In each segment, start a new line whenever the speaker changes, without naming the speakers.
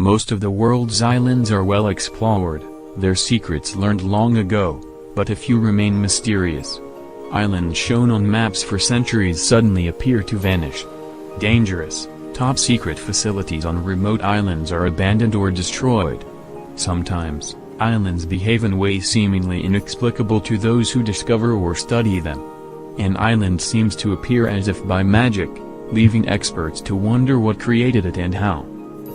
Most of the world's islands are well explored, their secrets learned long ago, but a few remain mysterious. Islands shown on maps for centuries suddenly appear to vanish. Dangerous, top-secret facilities on remote islands are abandoned or destroyed. Sometimes, islands behave in ways seemingly inexplicable to those who discover or study them. An island seems to appear as if by magic, leaving experts to wonder what created it and how.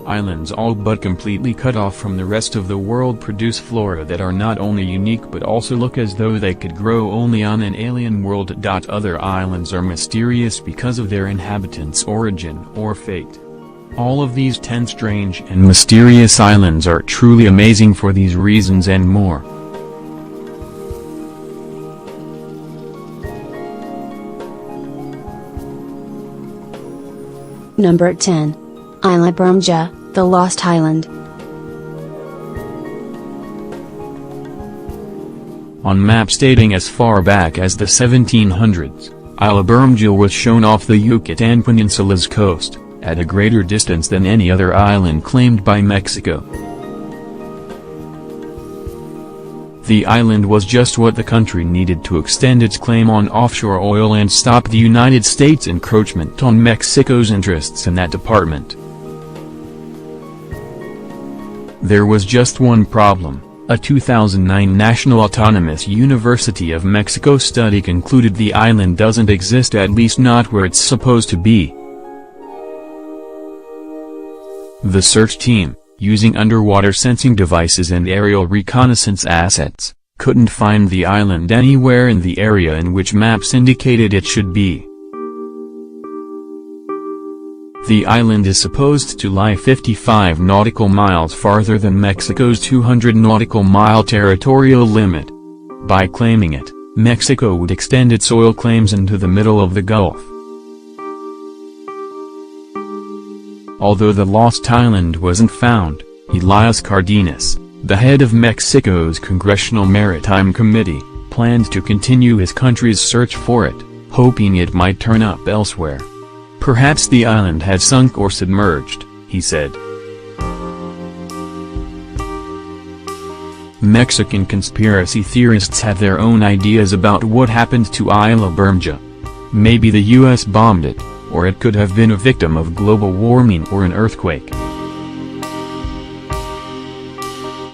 Islands all but completely cut off from the rest of the world produce flora that are not only unique but also look as though they could grow only on an alien world. Other islands are mysterious because of their inhabitants' origin or fate. All of these 10 strange and mysterious islands are truly amazing for these reasons and more.
Number 10. Isla Bermuda, the Lost Island.
On maps dating as far back as the 1700s, Isla Bermuda was shown off the Yucatan Peninsula's coast, at a greater distance than any other island claimed by Mexico. The island was just what the country needed to extend its claim on offshore oil and stop the United States' encroachment on Mexico's interests in that department. There was just one problem. A 2009 National Autonomous University of Mexico study concluded the island doesn't exist, at least not where it's supposed to be. The search team, using underwater sensing devices and aerial reconnaissance assets, couldn't find the island anywhere in the area in which maps indicated it should be. The island is supposed to lie 55 nautical miles farther than Mexico's 200 nautical mile territorial limit. By claiming it, Mexico would extend its oil claims into the middle of the Gulf. Although the lost island wasn't found, Elias Cardenas, the head of Mexico's Congressional Maritime Committee, planned to continue his country's search for it, hoping it might turn up elsewhere. Perhaps the island had sunk or submerged, he said. Mexican conspiracy theorists have their own ideas about what happened to Isla Bermuda. Maybe the US bombed it, or it could have been a victim of global warming or an earthquake.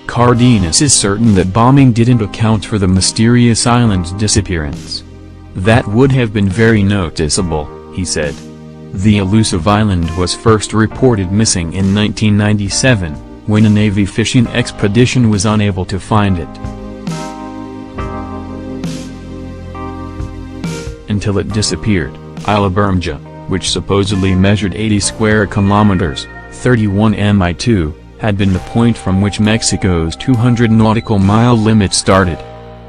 Cardenas is certain that bombing didn't account for the mysterious island's disappearance. That would have been very noticeable, he said. The elusive island was first reported missing in 1997, when a Navy fishing expedition was unable to find it. Until it disappeared, Isla Bermuda, which supposedly measured 80 square kilometers, 31 mi2, had been the point from which Mexico's 200 nautical mile limit started.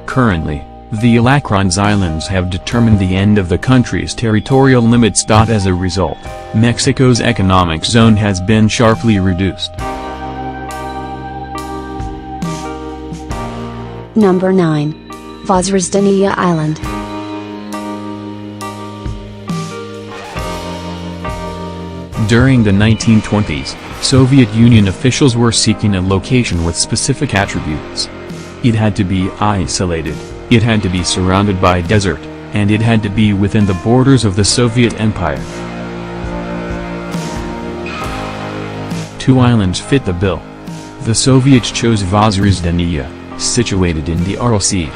Currently, the Alacrans Islands have determined the end of the country's territorial limits. As a result, Mexico's economic zone has been sharply reduced.
Number 9. Vozrzdeniya Island.
During the 1920s, Soviet Union officials were seeking a location with specific attributes. It had to be isolated, it had to be surrounded by desert, and it had to be within the borders of the Soviet Empire. 2 islands fit the bill. The Soviets chose Vozrzdeniya, situated in the Aral Sea.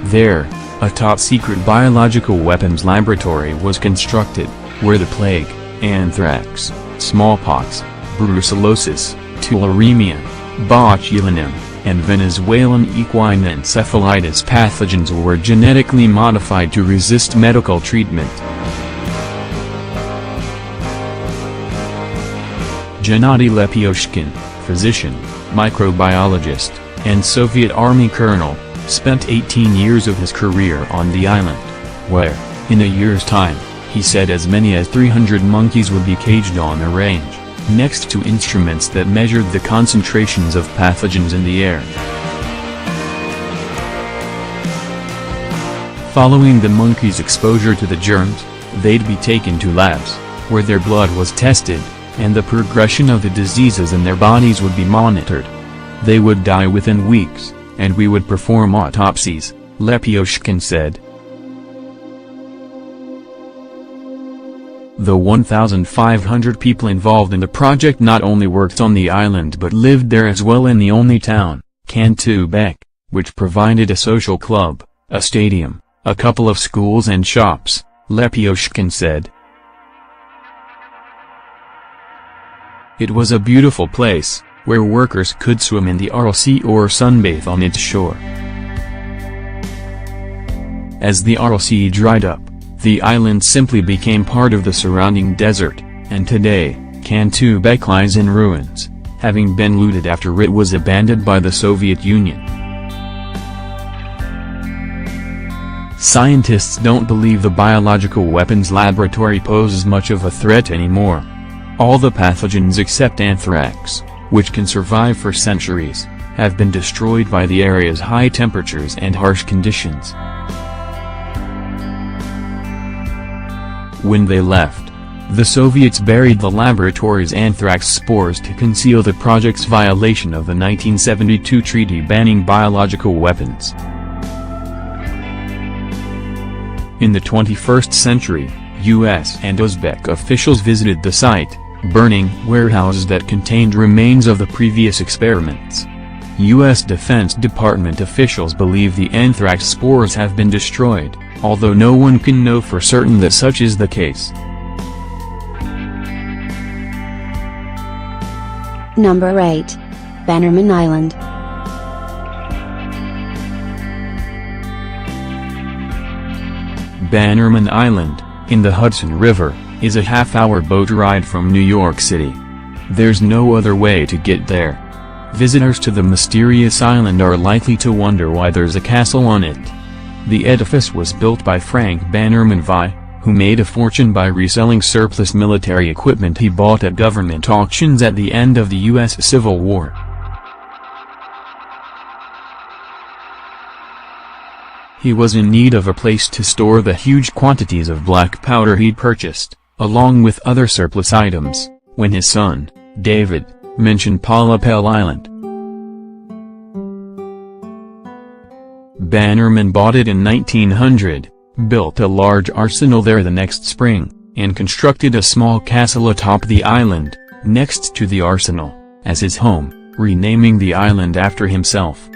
There, a top-secret biological weapons laboratory was constructed, where the plague, anthrax, smallpox, brucellosis, tularemia, botulinum, and Venezuelan equine encephalitis pathogens were genetically modified to resist medical treatment. Gennady Lepioshkin, physician, microbiologist, and Soviet Army colonel, spent 18 years of his career on the island, where, in a year's time, he said as many as 300 monkeys would be caged on a range, next to instruments that measured the concentrations of pathogens in the air. Following the monkeys' exposure to the germs, they'd be taken to labs, where their blood was tested, and the progression of the diseases in their bodies would be monitored. They would die within weeks, and we would perform autopsies, Lepioshkin said. The 1,500 people involved in the project not only worked on the island but lived there as well in the only town, Kantubek, which provided a social club, a stadium, a couple of schools and shops, Lepioshkin said. It was a beautiful place, where workers could swim in the Aral Sea or sunbathe on its shore. As the Aral Sea dried up, the island simply became part of the surrounding desert, and today, Kantubek lies in ruins, having been looted after it was abandoned by the Soviet Union. Scientists don't believe the biological weapons laboratory poses much of a threat anymore. All the pathogens except anthrax, which can survive for centuries, have been destroyed by the area's high temperatures and harsh conditions. When they left, the Soviets buried the laboratory's anthrax spores to conceal the project's violation of the 1972 treaty banning biological weapons. In the 21st century, U.S. and Uzbek officials visited the site, burning warehouses that contained remains of the previous experiments. U.S. Defense Department officials believe the anthrax spores have been destroyed, although no one can know for certain that such is the case.
Number 8. Bannerman Island.
Bannerman Island, in the Hudson River, is a half-hour boat ride from New York City. There's no other way to get there. Visitors to the mysterious island are likely to wonder why there's a castle on it. The edifice was built by Frank Bannerman Vi, who made a fortune by reselling surplus military equipment he bought at government auctions at the end of the U.S. Civil War. He was in need of a place to store the huge quantities of black powder he'd purchased, along with other surplus items, when his son, David, mentioned Palapel Island. Bannerman bought it in 1900, built a large arsenal there the next spring, and constructed a small castle atop the island, next to the arsenal, as his home, renaming the island after himself.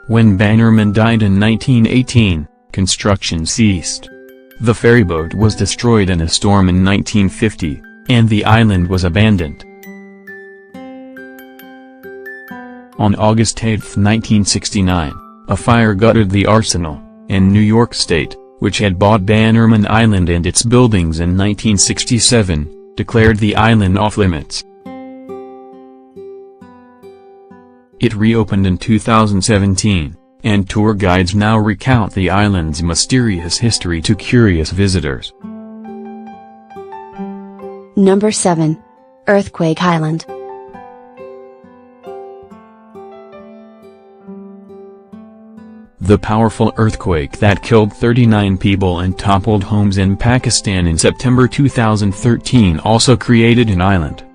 When Bannerman died in 1918, construction ceased. The ferryboat was destroyed in a storm in 1950, and the island was abandoned. On August 8, 1969, a fire gutted the arsenal, and New York State, which had bought Bannerman Island and its buildings in 1967, declared the island off-limits. It reopened in 2017, and tour guides now recount the island's mysterious history to curious visitors.
Number 7. Earthquake Island.
The powerful earthquake that killed 39 people and toppled homes in Pakistan in September 2013 also created an island.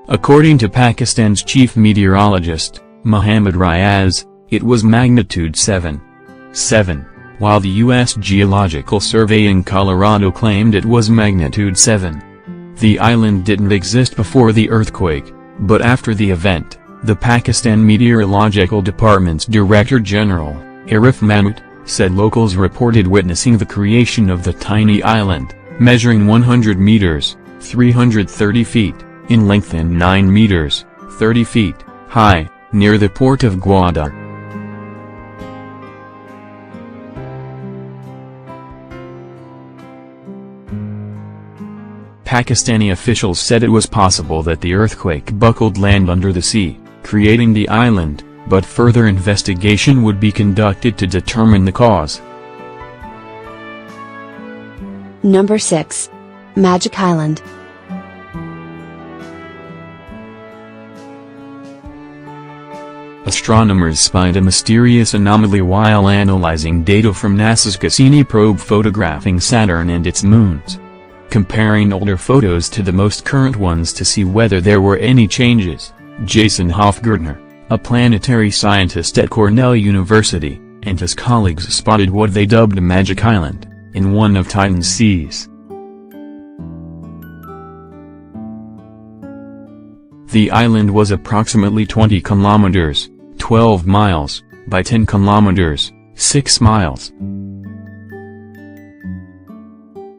According to Pakistan's chief meteorologist, Muhammad Riaz, it was magnitude 7.7, while the U.S. Geological Survey in Colorado claimed it was magnitude 7. The island didn't exist before the earthquake, but after the event, the Pakistan Meteorological Department's Director General, Arif Mahmood, said locals reported witnessing the creation of the tiny island, measuring 100 meters, 330 feet, in length and 9 meters, 30 feet, high, near the port of Gwadar. Pakistani officials said it was possible that the earthquake buckled land under the sea, creating the island, but further investigation would be conducted to determine the cause.
Number 6. Magic Island.
Astronomers spied a mysterious anomaly while analyzing data from NASA's Cassini probe photographing Saturn and its moons. comparing older photos to the most current ones to see whether there were any changes. Jason Hofgartner, a planetary scientist at Cornell University, and his colleagues spotted what they dubbed a magic island, in one of Titan's seas. The island was approximately 20 kilometers, 12 miles, by 10 kilometers, 6 miles.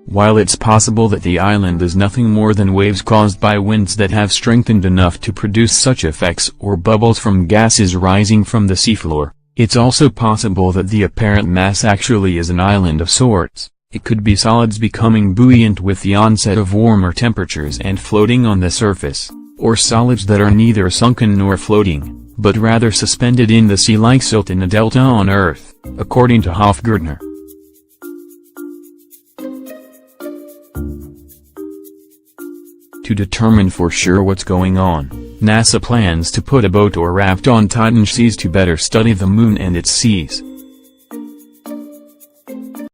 While it's possible that the island is nothing more than waves caused by winds that have strengthened enough to produce such effects or bubbles from gases rising from the seafloor, it's also possible that the apparent mass actually is an island of sorts. It could be solids becoming buoyant with the onset of warmer temperatures and floating on the surface, or solids that are neither sunken nor floating, but rather suspended in the sea like silt in a delta on Earth, according to Hofgartner. To determine for sure what's going on, NASA plans to put a boat or raft on Titan seas to better study the moon and its seas.